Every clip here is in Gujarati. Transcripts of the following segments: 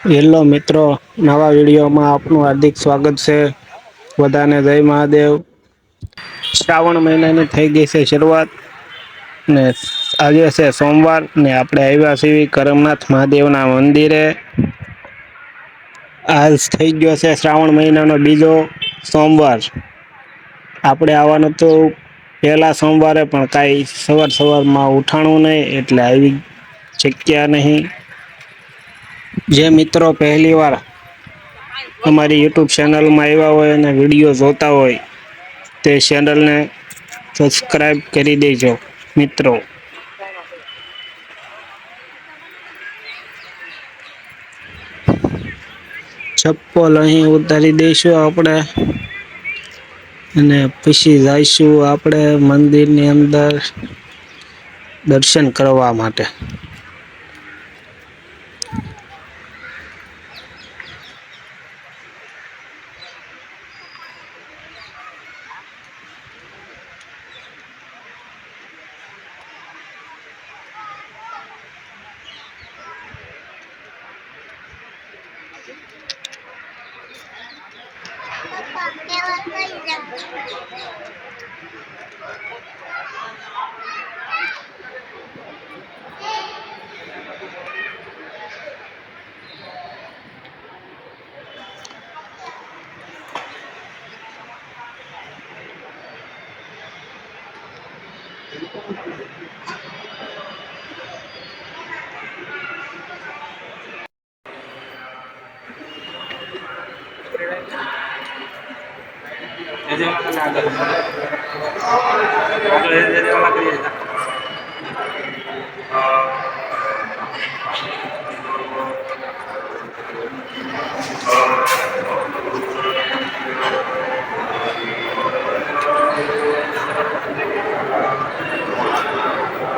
હેલો મિત્રો, નવા વિડીયોમાં આપનું હાર્દિક સ્વાગત છે. બધાને જય મહાદેવ. શ્રાવણ મહિનાની થઈ ગઈ છે શરૂઆત ને આજે છે સોમવાર ને આપણે આવ્યા છીએ કરમનાથ મહાદેવના મંદિરે. આજ થઈ ગયો છે શ્રાવણ મહિનાનો બીજો સોમવાર. આપણે આવવાનું તો પહેલા સોમવારે પણ કાંઈ સવારમાં ઉઠાણું નહીં એટલે આવી શક્યા નહીં. જે મિત્રો પહેલી વાર અમારી યુટ્યુબ ચેનલમાં આવ્યા હોય અને વિડીયો જોતા હોય તે ચેનલને સબસ્ક્રાઈબ કરી દેજો મિત્રો. ચપ્પલ અહીં ઉતારી દઈશું આપણે અને પછી જઈશું આપણે મંદિરની અંદર દર્શન કરવા માટે.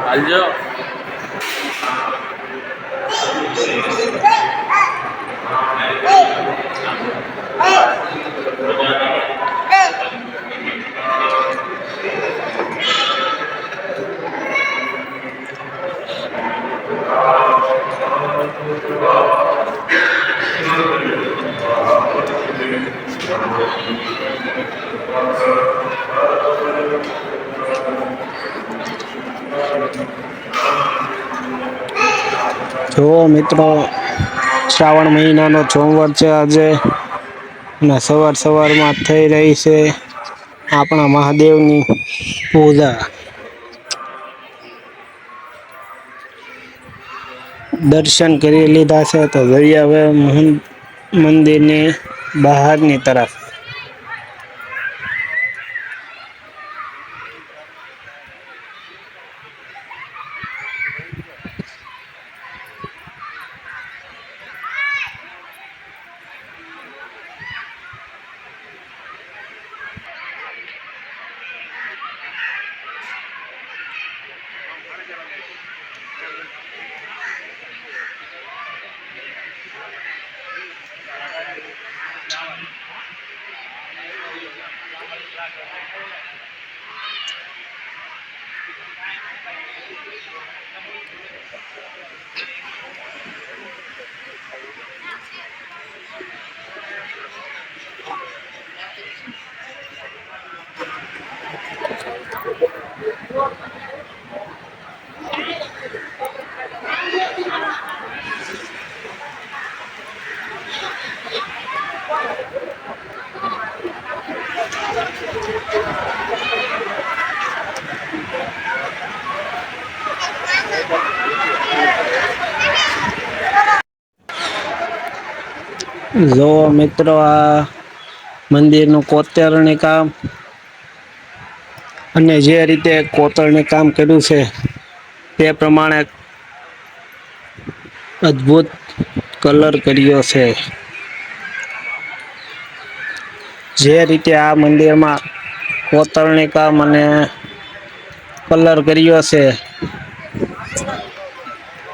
હાલજો. જો મિત્રો, શ્રાવણ મહિનાનો સોમવાર છે આજે અને સવારમાં થઈ રહી છે આપણા મહાદેવની પૂજા. દર્શન કરી લીધા છે તો જઈએ હવે મંદિરની બહારની તરફ. જો મિત્રો, આ મંદિરનું કોતરણી કામ અને જે રીતે કોતરણી કામ કર્યું છે તે પ્રમાણે અદ્ભુત કલર કર્યો છે. જે રીતે આ મંદિરમાં કોતરણી કામ અને કલર કર્યો છે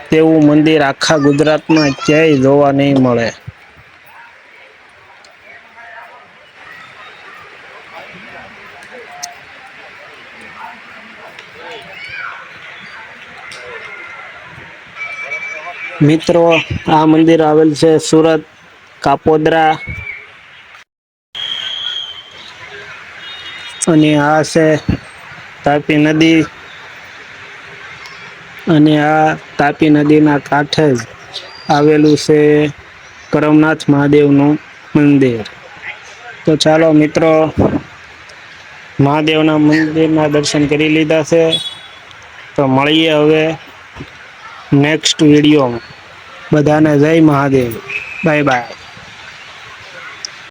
તેવું મંદિર આખા ગુજરાતમાં ક્યાંય જોવા નહીં મળે. મિત્રો, આ મંદિર આવેલ છે સુરત કાપોદ્રા, અને આ છે તાપી નદી, અને આ તાપી નદીના કાંઠે જ આવેલું છે કરમનાથ મહાદેવનું મંદિર. તો ચાલો મિત્રો, મહાદેવના મંદિરના દર્શન કરી લીધા છે. તો મળીએ હવે નેક્સ્ટ વિડીયોમાં. બધાને જય મહાદેવ. Bye bye.